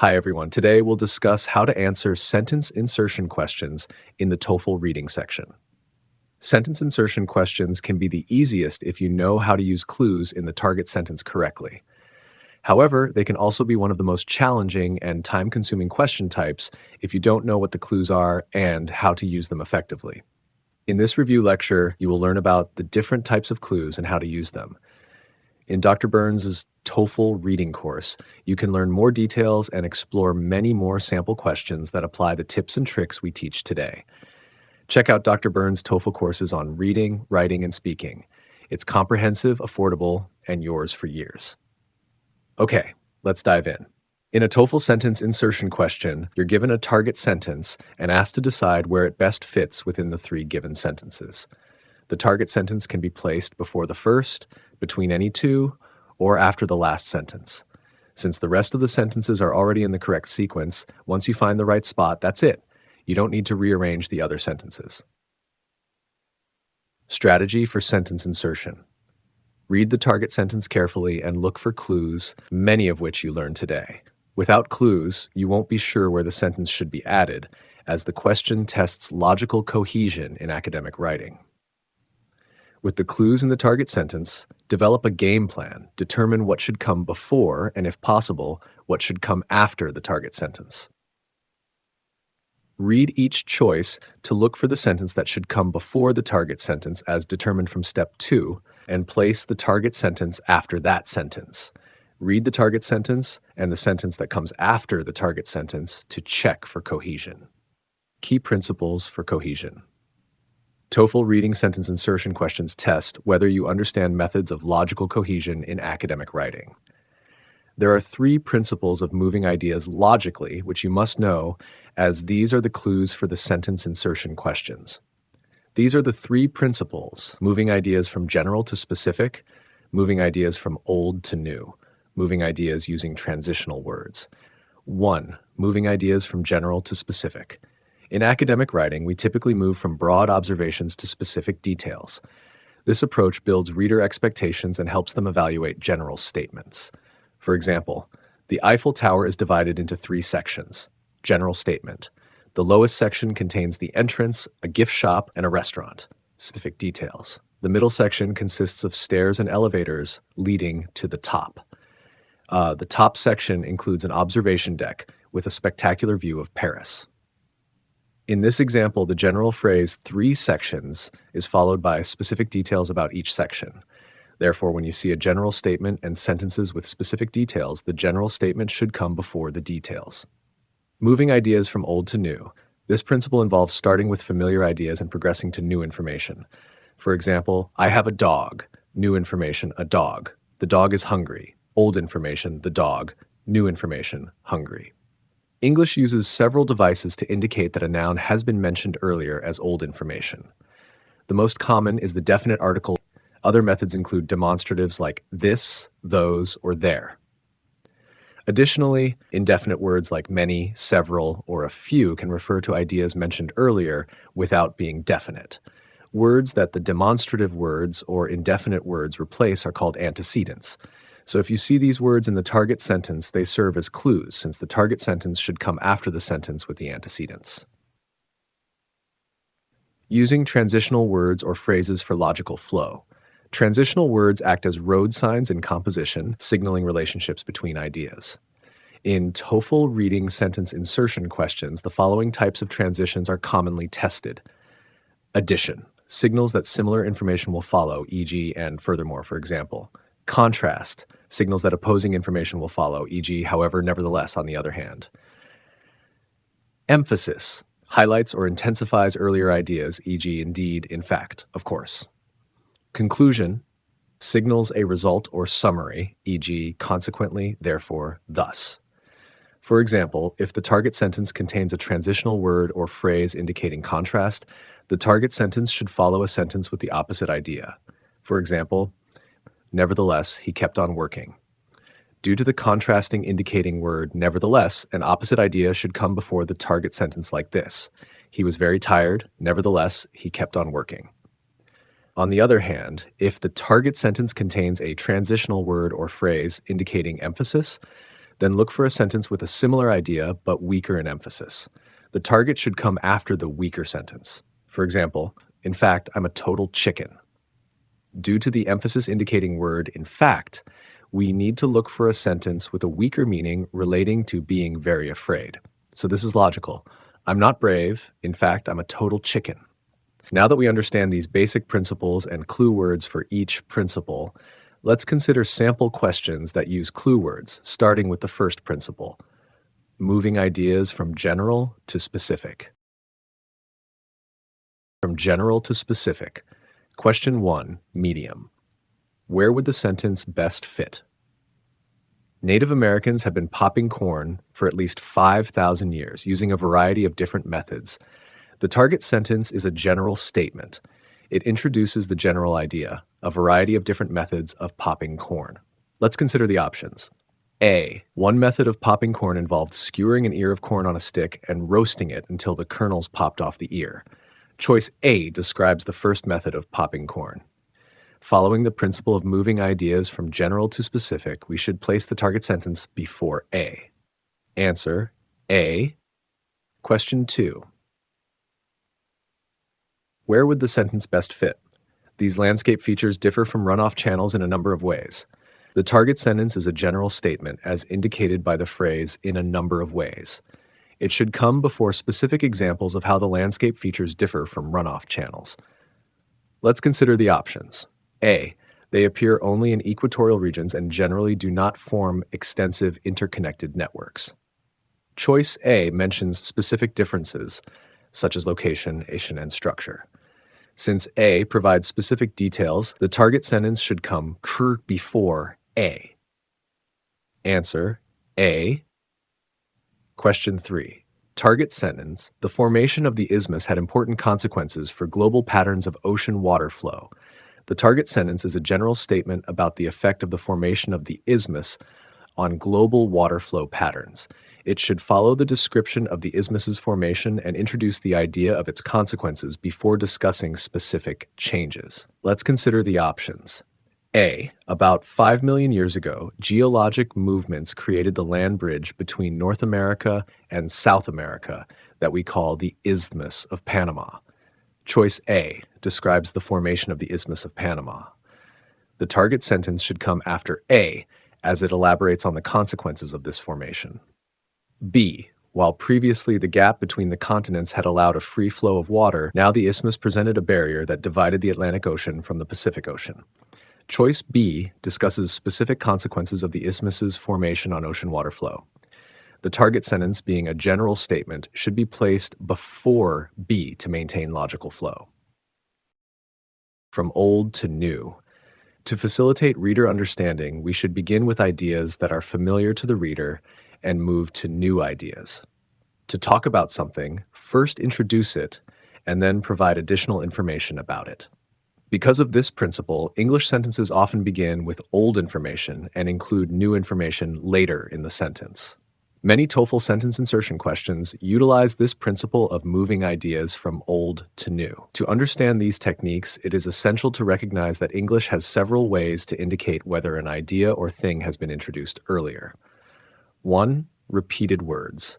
Hi, everyone. Today we'll discuss how to answer sentence insertion questions in the TOEFL reading section. Sentence insertion questions can be the easiest if you know how to use clues in the target sentence correctly. However, they can also be one of the most challenging and time-consuming question types if you don't know what the clues are and how to use them effectively. In this review lecture, you will learn about the different types of clues and how to use them. In Dr. Burns' TOEFL Reading course, you can learn more details and explore many more sample questions that apply the tips and tricks we teach today. Check out Dr. Burns' TOEFL courses on reading, writing, and speaking. It's comprehensive, affordable, and yours for years. Okay, let's dive in. In a TOEFL sentence insertion question, you're given a target sentence and asked to decide where it best fits within the three given sentences. The target sentence can be placed before the first, between any two, or after the last sentence. Since the rest of the sentences are already in the correct sequence, once you find the right spot, that's it. You don't need to rearrange the other sentences. Strategy for sentence insertion. Read the target sentence carefully and look for clues, many of which you learned today. Without clues, you won't be sure where the sentence should be added, as the question tests logical cohesion in academic writing. With the clues in the target sentence, develop a game plan. Determine what should come before, and if possible, what should come after the target sentence. Read each choice to look for the sentence that should come before the target sentence as determined from step 2, and place the target sentence after that sentence. Read the target sentence and the sentence that comes after the target sentence to check for cohesion. Key principles for cohesion. TOEFL Reading Sentence Insertion Questions test whether you understand methods of logical cohesion in academic writing. There are 3 principles of moving ideas logically, which you must know, as these are the clues for the sentence insertion questions. These are the 3 principles: moving ideas from general to specific, moving ideas from old to new, moving ideas using transitional words. 1. Moving ideas from general to specific. In academic writing, we typically move from broad observations to specific details. This approach builds reader expectations and helps them evaluate general statements. For example, the Eiffel Tower is divided into 3 sections. General statement. The lowest section contains the entrance, a gift shop, and a restaurant. Specific details. The middle section consists of stairs and elevators leading to the top. The top section includes an observation deck with a spectacular view of Paris. In this example, the general phrase 3 sections is followed by specific details about each section. Therefore, when you see a general statement and sentences with specific details, the general statement should come before the details. Moving ideas from old to new. This principle involves starting with familiar ideas and progressing to new information. For example, I have a dog. New information, a dog. The dog is hungry. Old information, the dog. New information, hungry. English uses several devices to indicate that a noun has been mentioned earlier as old information. The most common is the definite article. Other methods include demonstratives like this, those, or there. Additionally, indefinite words like many, several, or a few can refer to ideas mentioned earlier without being definite. Words that the demonstrative words or indefinite words replace are called antecedents. So if you see these words in the target sentence, they serve as clues, since the target sentence should come after the sentence with the antecedents. Using transitional words or phrases for logical flow. Transitional words act as road signs in composition, signaling relationships between ideas. In TOEFL Reading Sentence Insertion Questions, the following types of transitions are commonly tested. Addition. Signals that similar information will follow, e.g., and furthermore, for example. Contrast. Signals that opposing information will follow, e.g., however, nevertheless, on the other hand. Emphasis. Highlights or intensifies earlier ideas, e.g., indeed, in fact, of course. Conclusion. Signals a result or summary, e.g., consequently, therefore, thus. For example, if the target sentence contains a transitional word or phrase indicating contrast, the target sentence should follow a sentence with the opposite idea. For example, nevertheless, he kept on working. Due to the contrasting indicating word nevertheless, an opposite idea should come before the target sentence like this. He was very tired, nevertheless, he kept on working. On the other hand, if the target sentence contains a transitional word or phrase indicating emphasis, Then look for a sentence with a similar idea but weaker in emphasis. The target should come after the weaker sentence. For example, in fact, I'm a total chicken. Due to the emphasis indicating word in fact, we need to look for a sentence with a weaker meaning relating to being very afraid. So this is logical. I'm not brave. In fact, I'm a total chicken. Now that we understand these basic principles and clue words for each principle, let's consider sample questions that use clue words, starting with the first principle, moving ideas from general to specific. From general to specific. Question 1, medium. Where would the sentence best fit? Native Americans have been popping corn for at least 5,000 years using a variety of different methods. The target sentence is a general statement. It introduces the general idea, a variety of different methods of popping corn. Let's consider the options. A. One method of popping corn involved skewering an ear of corn on a stick and roasting it until the kernels popped off the ear. Choice A describes the first method of popping corn. Following the principle of moving ideas from general to specific, we should place the target sentence before A. Answer A. Question 2. Where would the sentence best fit? These landscape features differ from runoff channels in a number of ways. The target sentence is a general statement as indicated by the phrase in a number of ways. It should come before specific examples of how the landscape features differ from runoff channels. Let's consider the options. A. They appear only in equatorial regions and generally do not form extensive interconnected networks. Choice A mentions specific differences, such as location, and structure. Since A provides specific details, the target sentence should come before A. Answer A. Question 3. Target sentence. The formation of the isthmus had important consequences for global patterns of ocean water flow. The target sentence is a general statement about the effect of the formation of the isthmus on global water flow patterns. It should follow the description of the isthmus's formation and introduce the idea of its consequences before discussing specific changes. Let's consider the options. A. About 5 million years ago, geologic movements created the land bridge between North America and South America that we call the Isthmus of Panama. Choice A describes the formation of the Isthmus of Panama. The target sentence should come after A, as it elaborates on the consequences of this formation. B. While previously the gap between the continents had allowed a free flow of water, now the isthmus presented a barrier that divided the Atlantic Ocean from the Pacific Ocean. Choice B discusses specific consequences of the isthmus's formation on ocean water flow. The target sentence, being a general statement, should be placed before B to maintain logical flow. From old to new. To facilitate reader understanding, we should begin with ideas that are familiar to the reader and move to new ideas. To talk about something, first introduce it and then provide additional information about it. Because of this principle, English sentences often begin with old information and include new information later in the sentence. Many TOEFL sentence insertion questions utilize this principle of moving ideas from old to new. To understand these techniques, it is essential to recognize that English has several ways to indicate whether an idea or thing has been introduced earlier. 1. Repeated words.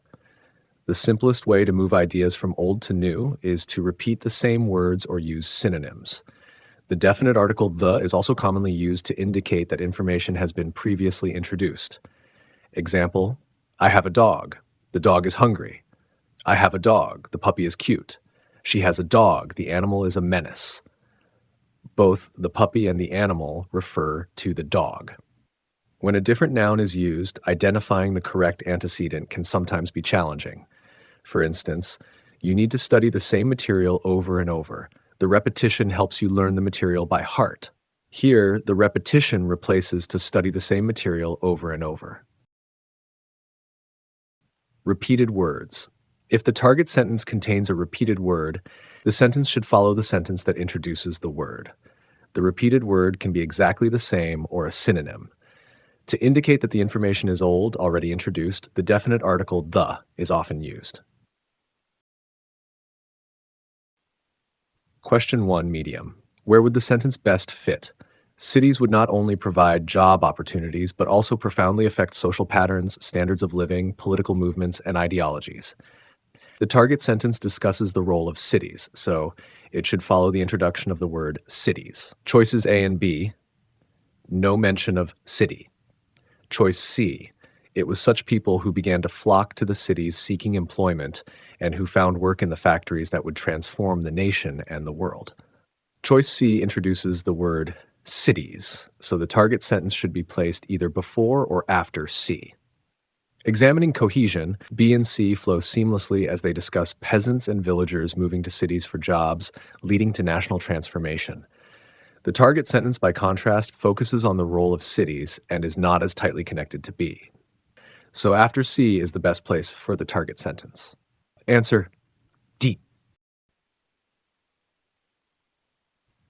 The simplest way to move ideas from old to new is to repeat the same words or use synonyms. The definite article the is also commonly used to indicate that information has been previously introduced. Example, I have a dog. The dog is hungry. I have a dog. The puppy is cute. She has a dog. The animal is a menace. Both the puppy and the animal refer to the dog. When a different noun is used, identifying the correct antecedent can sometimes be challenging. For instance, you need to study the same material over and over. The repetition helps you learn the material by heart. Here, the repetition replaces to study the same material over and over. Repeated words. If the target sentence contains a repeated word, the sentence should follow the sentence that introduces the word. The repeated word can be exactly the same or a synonym. To indicate that the information is old, already introduced, the definite article the is often used. Question 1, medium. Where would the sentence best fit? Cities would not only provide job opportunities, but also profoundly affect social patterns, standards of living, political movements, and ideologies. The target sentence discusses the role of cities, so it should follow the introduction of the word cities. Choices A and B, no mention of city. Choice C, it was such people who began to flock to the cities seeking employment and who found work in the factories that would transform the nation and the world. Choice C introduces the word cities, so the target sentence should be placed either before or after C. Examining cohesion, B and C flow seamlessly as they discuss peasants and villagers moving to cities for jobs, leading to national transformation. The target sentence, by contrast, focuses on the role of cities and is not as tightly connected to B. So after C is the best place for the target sentence. Answer D.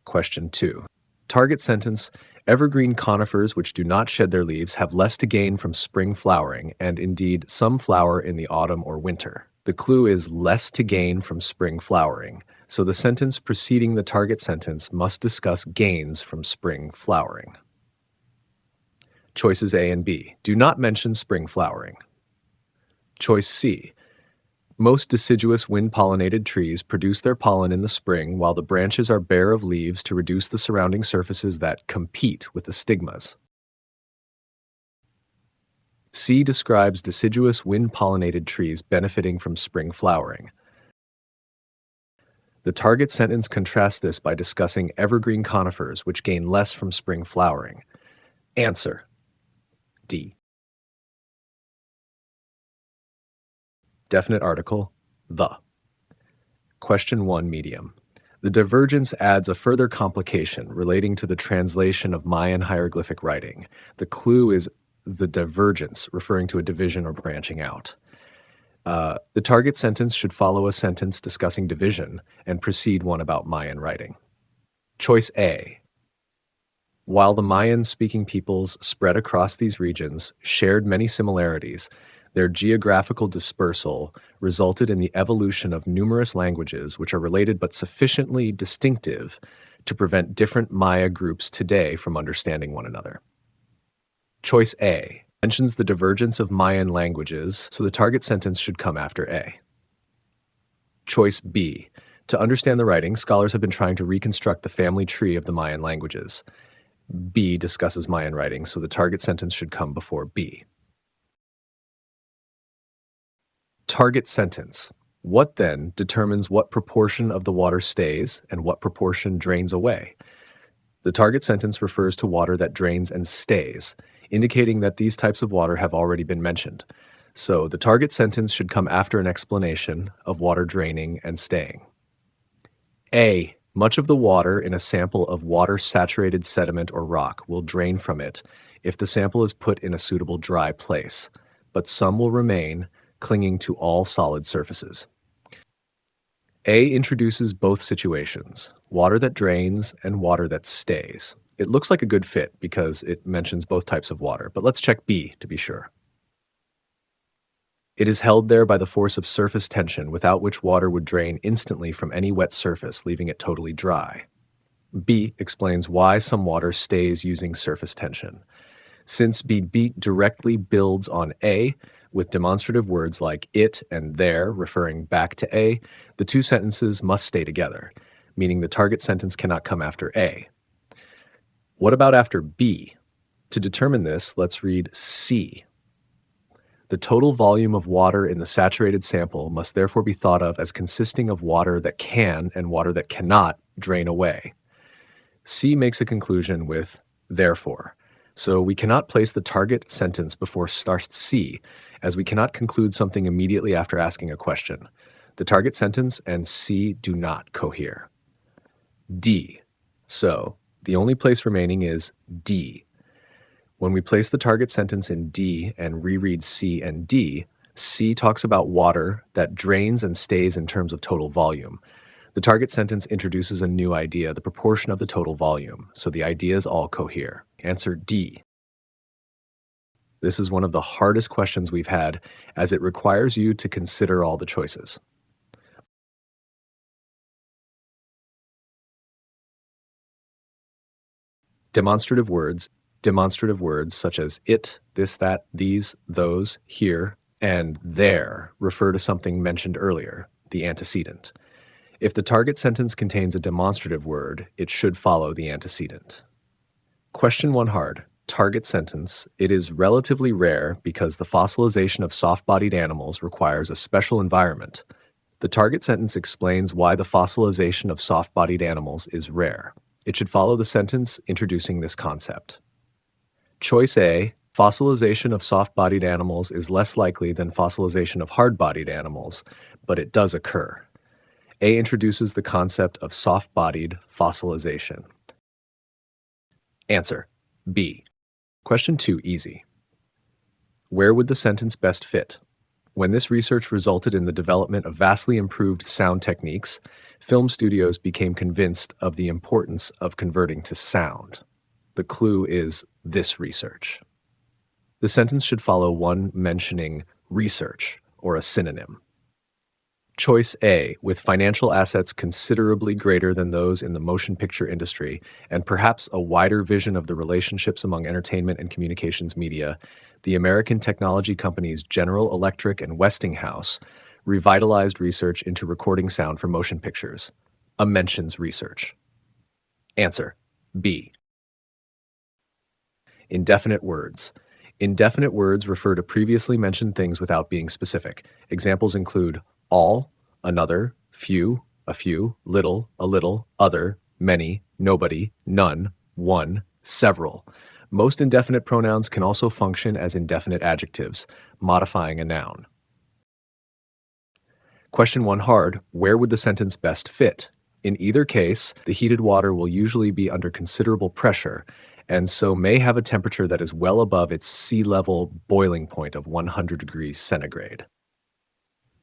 Question 2. Target sentence: evergreen conifers which do not shed their leaves have less to gain from spring flowering, and indeed some flower in the autumn or winter. The clue is less to gain from spring flowering, so the sentence preceding the target sentence must discuss gains from spring flowering. Choices A and B. Do not mention spring flowering. Choice C. Most deciduous wind-pollinated trees produce their pollen in the spring while the branches are bare of leaves to reduce the surrounding surfaces that compete with the stigmas. C describes deciduous wind-pollinated trees benefiting from spring flowering. The target sentence contrasts this by discussing evergreen conifers which gain less from spring flowering. Answer D. Definite article, the. Question 1, medium. The divergence adds a further complication relating to the translation of Mayan hieroglyphic writing. The clue is the divergence, referring to a division or branching out. The target sentence should follow a sentence discussing division and precede one about Mayan writing. Choice A. While the Mayan-speaking peoples spread across these regions shared many similarities, their geographical dispersal resulted in the evolution of numerous languages which are related but sufficiently distinctive to prevent different Maya groups today from understanding one another. Choice A mentions the divergence of Mayan languages, so the target sentence should come after A. Choice B. To understand the writing, scholars have been trying to reconstruct the family tree of the Mayan languages. B discusses Mayan writing, so the target sentence should come before B. Target sentence. What then determines what proportion of the water stays and what proportion drains away? The target sentence refers to water that drains and stays, indicating that these types of water have already been mentioned. So the target sentence should come after an explanation of water draining and staying. A. Much of the water in a sample of water-saturated sediment or rock will drain from it if the sample is put in a suitable dry place, but some will remain, clinging to all solid surfaces. A introduces both situations, water that drains and water that stays. It looks like a good fit because it mentions both types of water, but let's check B to be sure. It is held there by the force of surface tension, without which water would drain instantly from any wet surface, leaving it totally dry. B explains why some water stays using surface tension. Since B directly builds on A, with demonstrative words like it and there referring back to A, the two sentences must stay together, meaning the target sentence cannot come after A. What about after B? To determine this, let's read C. The total volume of water in the saturated sample must therefore be thought of as consisting of water that can and water that cannot drain away. C makes a conclusion with therefore. So we cannot place the target sentence before starts C, as we cannot conclude something immediately after asking a question. The target sentence and C do not cohere. D. So the only place remaining is D. When we place the target sentence in D and reread C and D, C talks about water that drains and stays in terms of total volume. The target sentence introduces a new idea, the proportion of the total volume, so the ideas all cohere. Answer D. This is one of the hardest questions we've had, as it requires you to consider all the choices. Demonstrative words such as it, this, that, these, those, here, and there refer to something mentioned earlier, the antecedent. If the target sentence contains a demonstrative word, it should follow the antecedent. Question 1 hard. Target sentence. It is relatively rare because the fossilization of soft-bodied animals requires a special environment. The target sentence explains why the fossilization of soft-bodied animals is rare. It should follow the sentence introducing this concept. Choice A. Fossilization of soft-bodied animals is less likely than fossilization of hard-bodied animals, but it does occur. A introduces the concept of soft-bodied fossilization. Answer. B. Question 2 easy. Where would the sentence best fit? When this research resulted in the development of vastly improved sound techniques, film studios became convinced of the importance of converting to sound. The clue is this research. The sentence should follow one mentioning research or a synonym. Choice A, with financial assets considerably greater than those in the motion picture industry, and perhaps a wider vision of the relationships among entertainment and communications media, the American technology companies General Electric and Westinghouse revitalized research into recording sound for motion pictures. A mentions research. Answer. B. Indefinite words. Indefinite words refer to previously mentioned things without being specific. Examples include all, another, few, a few, little, a little, other, many, nobody, none, one, several. Most indefinite pronouns can also function as indefinite adjectives, modifying a noun. Question 1 hard. Where would the sentence best fit? In either case, the heated water will usually be under considerable pressure, and so may have a temperature that is well above its sea level boiling point of 100 degrees centigrade.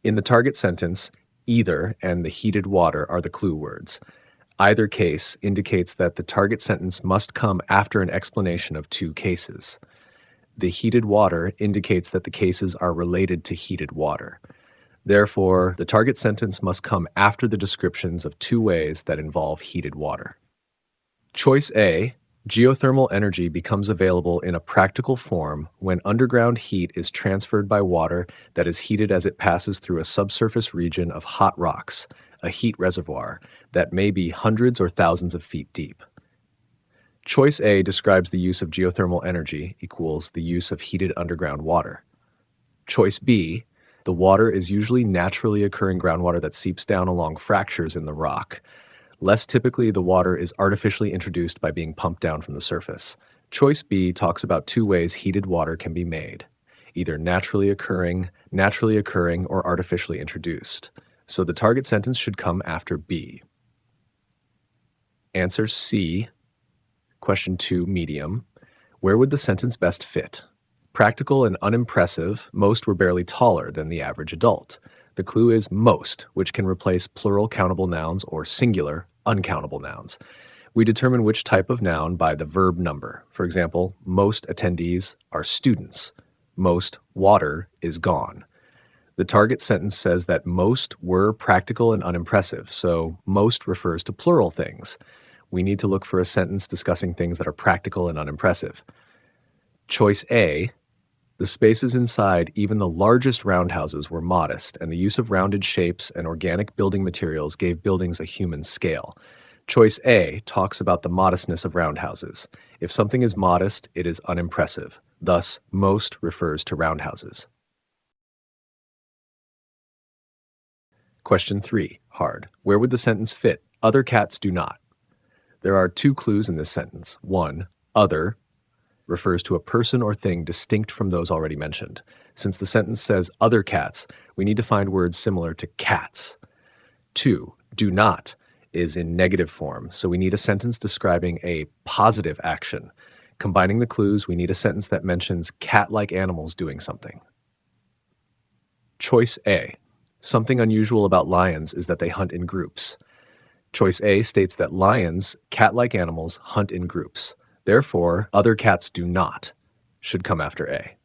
In the target sentence, either and the heated water are the clue words. Either case indicates that the target sentence must come after an explanation of two cases. The heated water indicates that the cases are related to heated water. Therefore, the target sentence must come after the descriptions of two ways that involve heated water. Choice A. Geothermal energy becomes available in a practical form when underground heat is transferred by water that is heated as it passes through a subsurface region of hot rocks, a heat reservoir, that may be hundreds or thousands of feet deep. Choice A describes the use of geothermal energy equals the use of heated underground water. Choice B, the water is usually naturally occurring groundwater that seeps down along fractures in the rock. Less typically, the water is artificially introduced by being pumped down from the surface. Choice B talks about two ways heated water can be made, either naturally occurring, or artificially introduced. So the target sentence should come after B. Answer C. Question 2, medium. Where would the sentence best fit? Practical and unimpressive, most were barely taller than the average adult. The clue is most, which can replace plural countable nouns or singular uncountable nouns. We determine which type of noun by the verb number. For example, most attendees are students. Most water is gone. The target sentence says that most were practical and unimpressive, so most refers to plural things. We need to look for a sentence discussing things that are practical and unimpressive. Choice A, the spaces inside even the largest roundhouses were modest, and the use of rounded shapes and organic building materials gave buildings a human scale. Choice A talks about the modestness of roundhouses. If something is modest, it is unimpressive. Thus, most refers to roundhouses. Question 3, hard. Where would the sentence fit? Other cats do not. There are two clues in this sentence. 1, other refers to a person or thing distinct from those already mentioned. Since the sentence says other cats, we need to find words similar to cats. 2, do not is in negative form, so we need a sentence describing a positive action. Combining the clues, we need a sentence that mentions cat-like animals doing something. Choice A. Something unusual about lions is that they hunt in groups. Choice A states that lions, cat-like animals, hunt in groups. Therefore, other cats do not should come after A.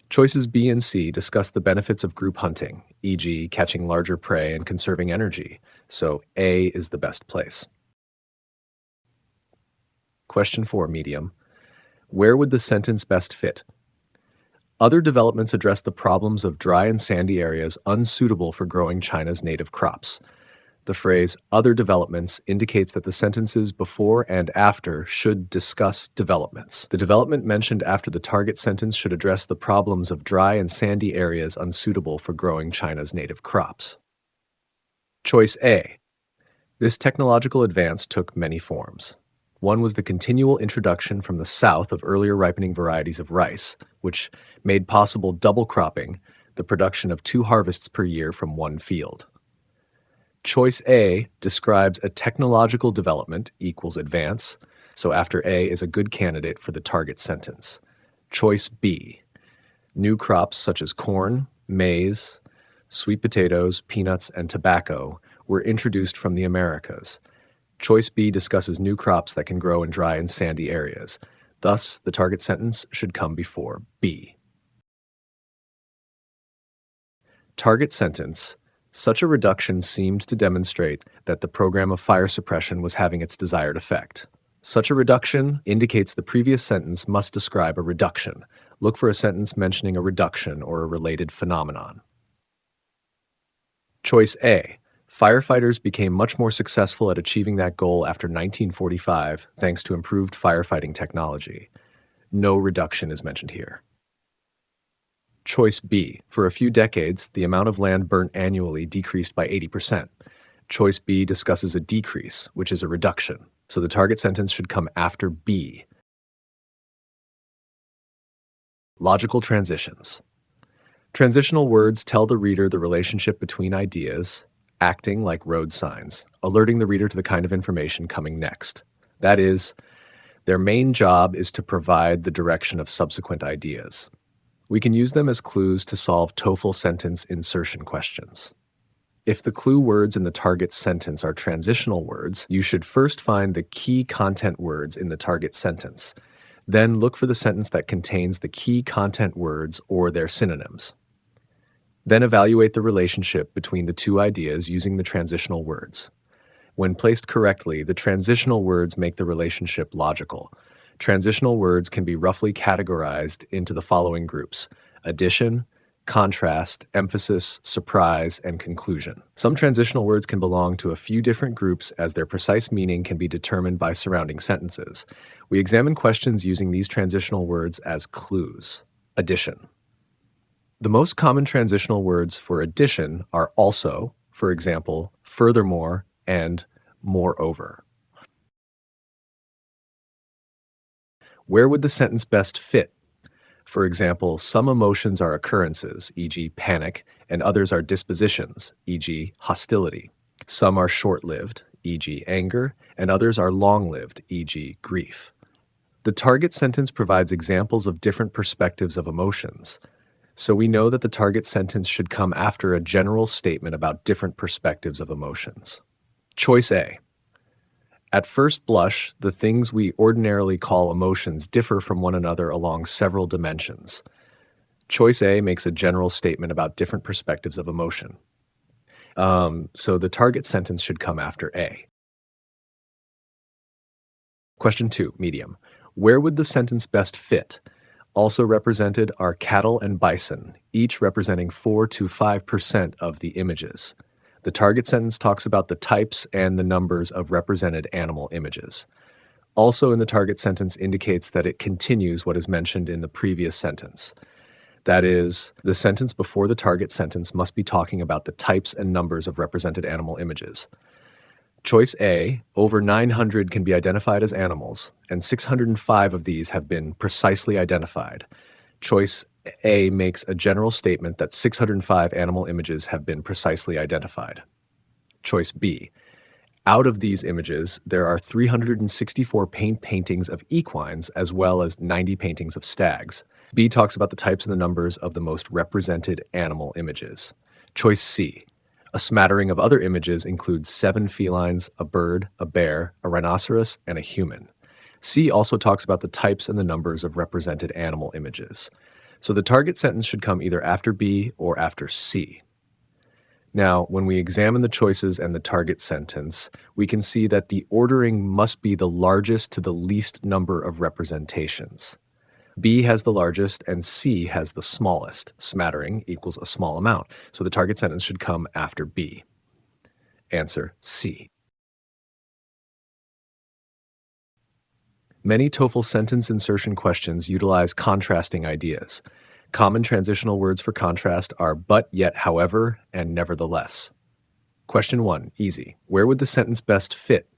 Choices B and C discuss the benefits of group hunting, e.g., catching larger prey and conserving energy, so A is the best place. Question 4, medium. Where would the sentence best fit? Other developments address the problems of dry and sandy areas unsuitable for growing China's native crops. The phrase other developments indicates that the sentences before and after should discuss developments. The development mentioned after the target sentence should address the problems of dry and sandy areas unsuitable for growing China's native crops. Choice A. This technological advance took many forms. One was the continual introduction from the south of earlier ripening varieties of rice, which made possible double cropping, the production of 2 harvests per year from one field. Choice A describes a technological development equals advance, so after A is a good candidate for the target sentence. Choice B. New crops such as corn, maize, sweet potatoes, peanuts, and tobacco were introduced from the Americas. Choice B discusses new crops that can grow in dry and sandy areas. Thus, the target sentence should come before B. Target sentence. Such a reduction seemed to demonstrate that the program of fire suppression was having its desired effect. Such a reduction indicates the previous sentence must describe a reduction. Look for a sentence mentioning a reduction or a related phenomenon. Choice A. Firefighters became much more successful at achieving that goal after 1945 thanks to improved firefighting technology. No reduction is mentioned here. Choice B. For a few decades, the amount of land burnt annually decreased by 80%. Choice B discusses a decrease, which is a reduction, so the target sentence should come after B. Logical transitions. Transitional words tell the reader the relationship between ideas, acting like road signs, alerting the reader to the kind of information coming next. That is, their main job is to provide the direction of subsequent ideas. We can use them as clues to solve TOEFL sentence insertion questions. If the clue words in the target sentence are transitional words, you should first find the key content words in the target sentence. Then look for the sentence that contains the key content words or their synonyms. Then evaluate the relationship between the two ideas using the transitional words. When placed correctly, the transitional words make the relationship logical. Transitional words can be roughly categorized into the following groups: addition, contrast, emphasis, surprise, and conclusion. Some transitional words can belong to a few different groups as their precise meaning can be determined by surrounding sentences. We examine questions using these transitional words as clues. Addition. The most common transitional words for addition are also, for example, furthermore, and moreover. Where would the sentence best fit? For example, some emotions are occurrences, e.g. panic, and others are dispositions, e.g. hostility. Some are short-lived, e.g. anger, and others are long-lived, e.g. grief. The target sentence provides examples of different perspectives of emotions, so we know that the target sentence should come after a general statement about different perspectives of emotions. Choice A. At first blush, the things we ordinarily call emotions differ from one another along several dimensions. Choice A makes a general statement about different perspectives of emotion. So the target sentence should come after A. Question 2, medium. Where would the sentence best fit? Also represented are cattle and bison, each representing 4 to 5% of the images. The target sentence talks about the types and the numbers of represented animal images. Also in the target sentence indicates that it continues what is mentioned in the previous sentence. That is, the sentence before the target sentence must be talking about the types and numbers of represented animal images. Choice A, over 900 can be identified as animals, and 605 of these have been precisely identified. Choice A makes a general statement that 605 animal images have been precisely identified. Choice B. Out of these images, there are 364 paintings of equines as well as 90 paintings of stags. B talks about the types and the numbers of the most represented animal images. Choice C. A smattering of other images includes 7 felines, a bird, a bear, a rhinoceros, and a human. C also talks about the types and the numbers of represented animal images. So the target sentence should come either after B or after C. Now, when we examine the choices and the target sentence, we can see that the ordering must be the largest to the least number of representations. B has the largest and C has the smallest. Smattering equals a small amount, so the target sentence should come after B. Answer C. Many TOEFL sentence insertion questions utilize contrasting ideas. Common transitional words for contrast are but, yet, however, and nevertheless. Question 1, easy. Where would the sentence best fit?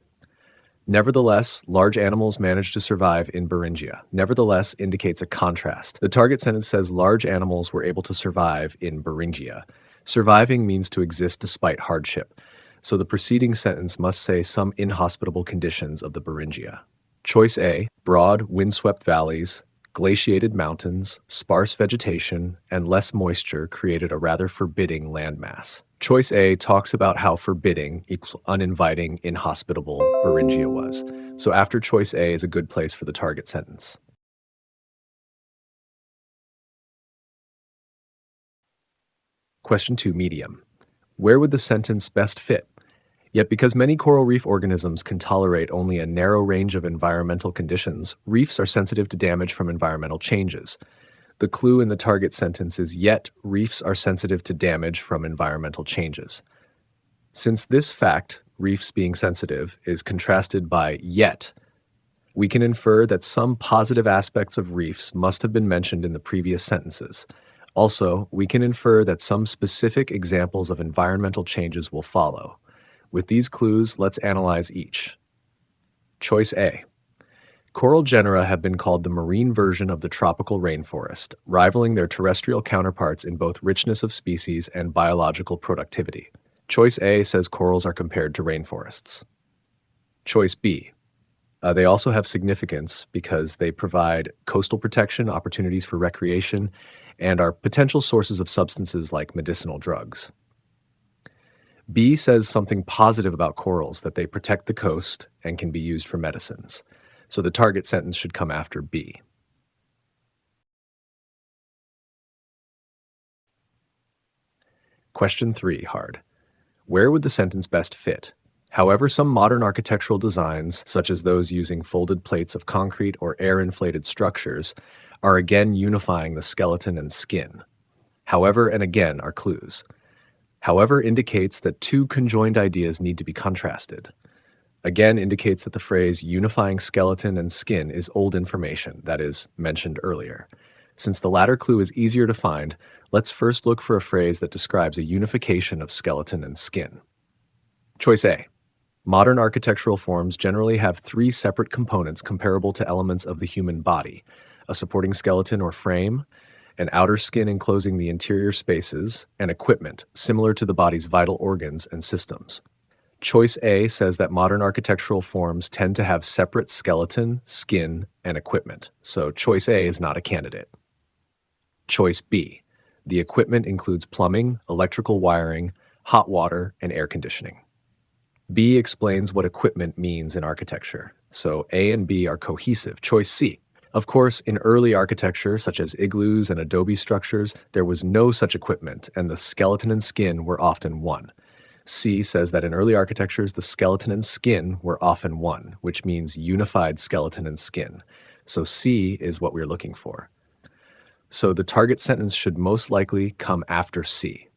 Nevertheless, large animals manage to survive in Beringia. Nevertheless indicates a contrast. The target sentence says large animals were able to survive in Beringia. Surviving means to exist despite hardship. So the preceding sentence must say some inhospitable conditions of the Beringia. Choice A, broad, windswept valleys, glaciated mountains, sparse vegetation, and less moisture created a rather forbidding landmass. Choice A talks about how forbidding equals uninviting, inhospitable Beringia was. So after choice A is a good place for the target sentence. Question 2, medium. Where would the sentence best fit? Yet because many coral reef organisms can tolerate only a narrow range of environmental conditions, reefs are sensitive to damage from environmental changes. The clue in the target sentence is yet reefs are sensitive to damage from environmental changes. Since this fact, reefs being sensitive, is contrasted by yet, we can infer that some positive aspects of reefs must have been mentioned in the previous sentences. Also, we can infer that some specific examples of environmental changes will follow. With these clues, let's analyze each. Choice A. Coral genera have been called the marine version of the tropical rainforest, rivaling their terrestrial counterparts in both richness of species and biological productivity. Choice A says corals are compared to rainforests. Choice B. They also have significance because they provide coastal protection, opportunities for recreation, and are potential sources of substances like medicinal drugs. B says something positive about corals, that they protect the coast and can be used for medicines. So the target sentence should come after B. Question 3, hard. Where would the sentence best fit? However, some modern architectural designs, such as those using folded plates of concrete or air-inflated structures, are again unifying the skeleton and skin. However and again are clues. However indicates that two conjoined ideas need to be contrasted. Again indicates that the phrase unifying skeleton and skin is old information, that is, mentioned earlier. Since the latter clue is easier to find, let's first look for a phrase that describes a unification of skeleton and skin. Choice A. Modern architectural forms generally have three separate components comparable to elements of the human body: a supporting skeleton or frame, an outer skin enclosing the interior spaces, and equipment, similar to the body's vital organs and systems. Choice A says that modern architectural forms tend to have separate skeleton, skin, and equipment, so choice A is not a candidate. Choice B. The equipment includes plumbing, electrical wiring, hot water, and air conditioning. B explains what equipment means in architecture, so A and B are cohesive. Choice C. Of course, in early architecture, such as igloos and adobe structures, there was no such equipment, and the skeleton and skin were often one. C says that in early architectures, the skeleton and skin were often one, which means unified skeleton and skin. So C is what we're looking for. So the target sentence should most likely come after C.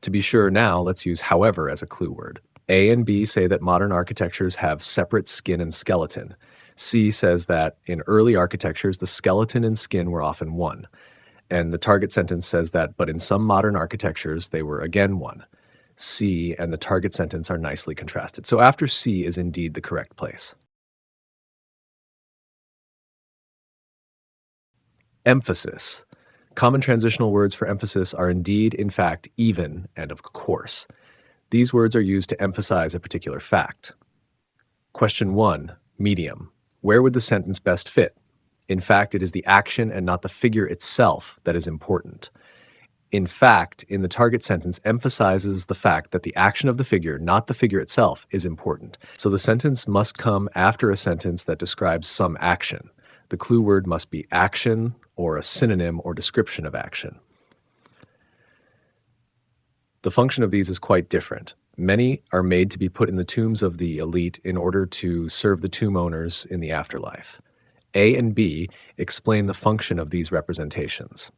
To be sure now, let's use however as a clue word. A and B say that modern architectures have separate skin and skeleton. C says that in early architectures, the skeleton and skin were often one. And the target sentence says that, but in some modern architectures, they were again one. C and the target sentence are nicely contrasted. So after C is indeed the correct place. Emphasis. Common transitional words for emphasis are indeed, in fact, even, and of course. These words are used to emphasize a particular fact. Question 1, medium. Where would the sentence best fit? In fact, it is the action and not the figure itself that is important. In fact, in the target sentence emphasizes the fact that the action of the figure, not the figure itself, is important. So the sentence must come after a sentence that describes some action. The clue word must be action or a synonym or description of action. The function of these is quite different. Many are made to be put in the tombs of the elite in order to serve the tomb owners in the afterlife. A and B explain the function of these representations.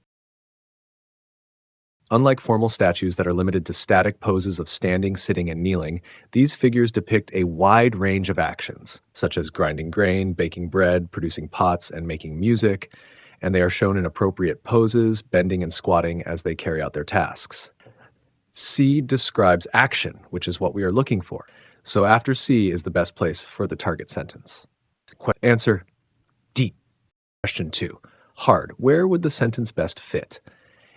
Unlike formal statues that are limited to static poses of standing, sitting, and kneeling, these figures depict a wide range of actions, such as grinding grain, baking bread, producing pots, and making music, and they are shown in appropriate poses, bending and squatting as they carry out their tasks. C describes action, which is what we are looking for. So after C is the best place for the target sentence. Answer D. Question 2. Hard. Where would the sentence best fit?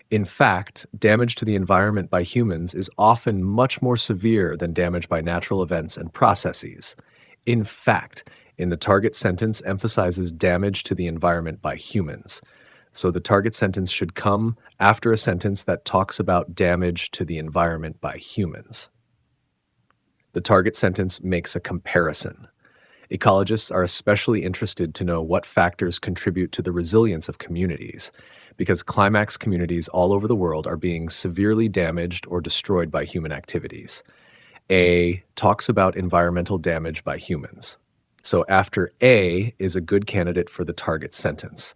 In fact, damage to the environment by humans is often much more severe than damage by natural events and processes. In fact, in the target sentence emphasizes damage to the environment by humans. So the target sentence should come after a sentence that talks about damage to the environment by humans. The target sentence makes a comparison. Ecologists are especially interested to know what factors contribute to the resilience of communities, because climax communities all over the world are being severely damaged or destroyed by human activities. A talks about environmental damage by humans. So after A is a good candidate for the target sentence.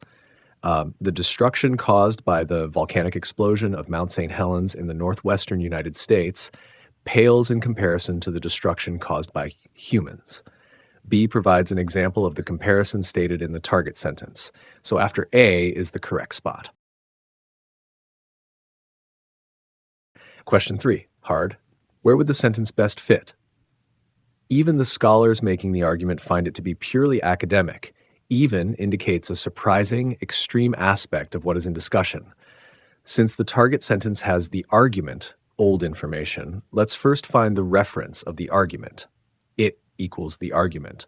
The destruction caused by the volcanic explosion of Mount St. Helens in the northwestern United States pales in comparison to the destruction caused by humans. B provides an example of the comparison stated in the target sentence. So after A is the correct spot. Question 3. Hard. Where would the sentence best fit? Even the scholars making the argument find it to be purely academic. Even indicates a surprising, extreme aspect of what is in discussion. Since the target sentence has the argument, old information, let's first find the reference of the argument. It equals the argument.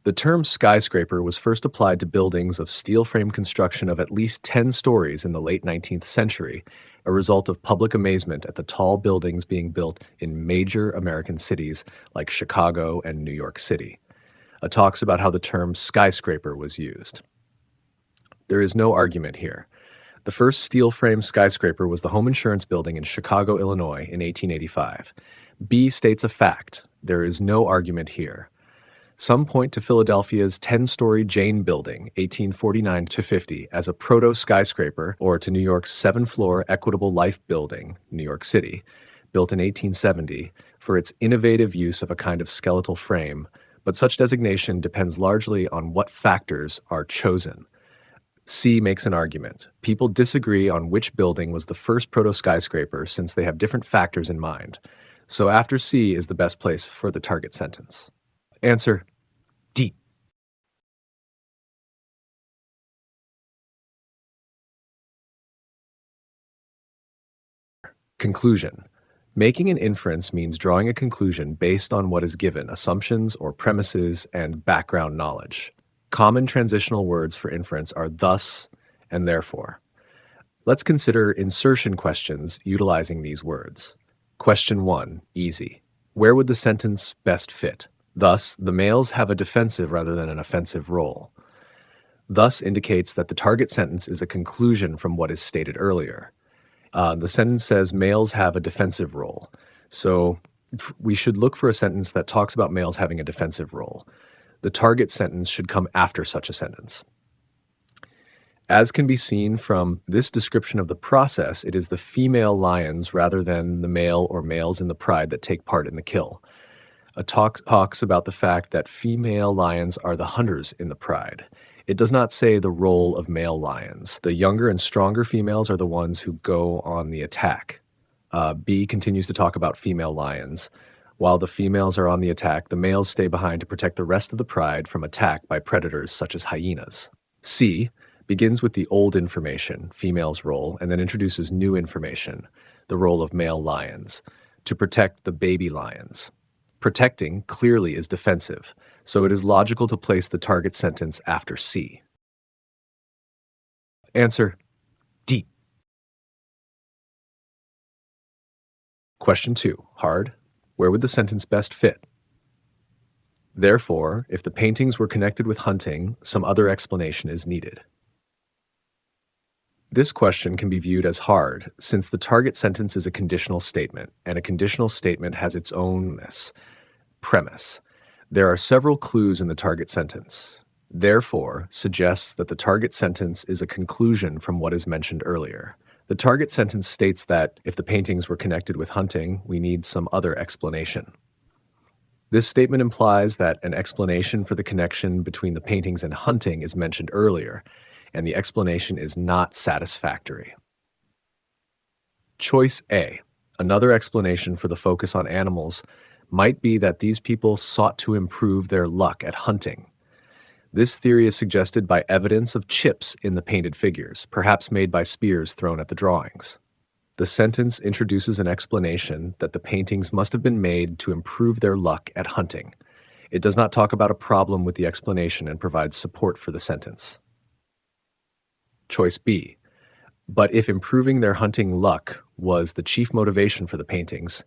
The term skyscraper was first applied to buildings of steel frame construction of at least 10 stories in the late 19th century, a result of public amazement at the tall buildings being built in major American cities like Chicago and New York City. Talks about how the term skyscraper was used. There is no argument here. The first steel frame skyscraper was the Home Insurance Building in Chicago, Illinois in 1885. B states a fact. There is no argument here. Some point to Philadelphia's 10-story Jane Building, 1849-50, as a proto-skyscraper, or to New York's 7-floor Equitable Life Building, New York City, built in 1870, for its innovative use of a kind of skeletal frame, but such designation depends largely on what factors are chosen. C makes an argument. People disagree on which building was the first proto-skyscraper since they have different factors in mind. So after C is the best place for the target sentence. Answer D. Conclusion. Making an inference means drawing a conclusion based on what is given, assumptions or premises, and background knowledge. Common transitional words for inference are thus and therefore. Let's consider insertion questions utilizing these words. Question 1, easy. Where would the sentence best fit? Thus, the males have a defensive rather than an offensive role. Thus indicates that the target sentence is a conclusion from what is stated earlier. The sentence says males have a defensive role. So we should look for a sentence that talks about males having a defensive role. The target sentence should come after such a sentence. As can be seen from this description of the process, it is the female lions rather than the male or males in the pride that take part in the kill. A talks about the fact that female lions are the hunters in the pride. It does not say the role of male lions. The younger and stronger females are the ones who go on the attack. B continues to talk about female lions. While the females are on the attack, the males stay behind to protect the rest of the pride from attack by predators such as hyenas. C begins with the old information, female's role, and then introduces new information, the role of male lions, to protect the baby lions. Protecting clearly is defensive, so it is logical to place the target sentence after C. Answer D. Question 2, hard. Where would the sentence best fit? Therefore, if the paintings were connected with hunting, some other explanation is needed. This question can be viewed as hard since the target sentence is a conditional statement, and a conditional statement has its own premise. There are several clues in the target sentence. Therefore, suggests that the target sentence is a conclusion from what is mentioned earlier. The target sentence states that if the paintings were connected with hunting, we need some other explanation. This statement implies that an explanation for the connection between the paintings and hunting is mentioned earlier, and the explanation is not satisfactory. Choice A. Another explanation for the focus on animals might be that these people sought to improve their luck at hunting. This theory is suggested by evidence of chips in the painted figures, perhaps made by spears thrown at the drawings. The sentence introduces an explanation that the paintings must have been made to improve their luck at hunting. It does not talk about a problem with the explanation and provides support for the sentence. Choice B. But if improving their hunting luck was the chief motivation for the paintings,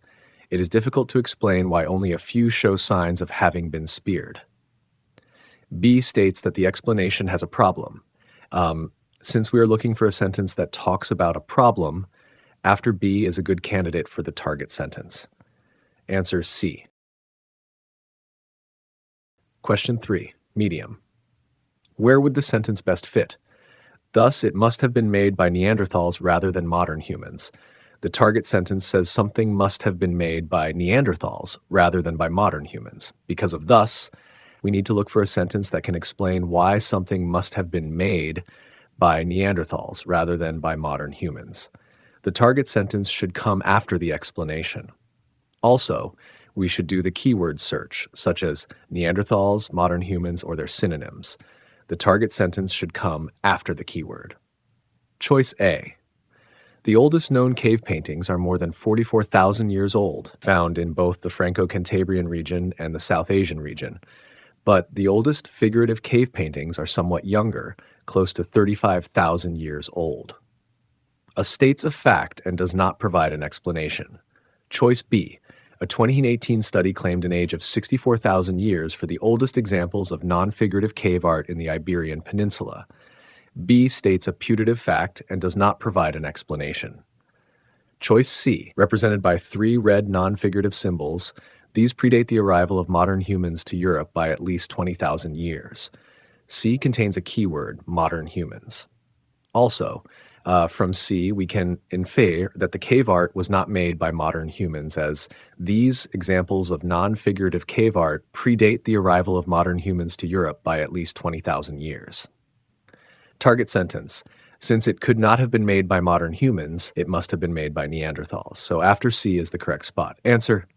it is difficult to explain why only a few show signs of having been speared. B states that the explanation has a problem. Since we are looking for a sentence that talks about a problem, after B is a good candidate for the target sentence. Answer C. Question 3. Medium. Where would the sentence best fit? Thus, it must have been made by Neanderthals rather than modern humans. The target sentence says something must have been made by Neanderthals rather than by modern humans. Because of thus, we need to look for a sentence that can explain why something must have been made by Neanderthals rather than by modern humans. The target sentence should come after the explanation. Also, we should do the keyword search, such as Neanderthals, modern humans, or their synonyms. The target sentence should come after the keyword. Choice A. The oldest known cave paintings are more than 44,000 years old, found in both the Franco-Cantabrian region and the South Asian region. But the oldest figurative cave paintings are somewhat younger, close to 35,000 years old. A states a fact and does not provide an explanation. Choice B. A 2018 study claimed an age of 64,000 years for the oldest examples of non-figurative cave art in the Iberian Peninsula. B states a putative fact and does not provide an explanation. Choice C. Represented by 3 red non-figurative symbols, these predate the arrival of modern humans to Europe by at least 20,000 years. C contains a keyword, modern humans. Also, from C, we can infer that the cave art was not made by modern humans, as these examples of non-figurative cave art predate the arrival of modern humans to Europe by at least 20,000 years. Target sentence. Since it could not have been made by modern humans, it must have been made by Neanderthals. So after C is the correct spot. Answer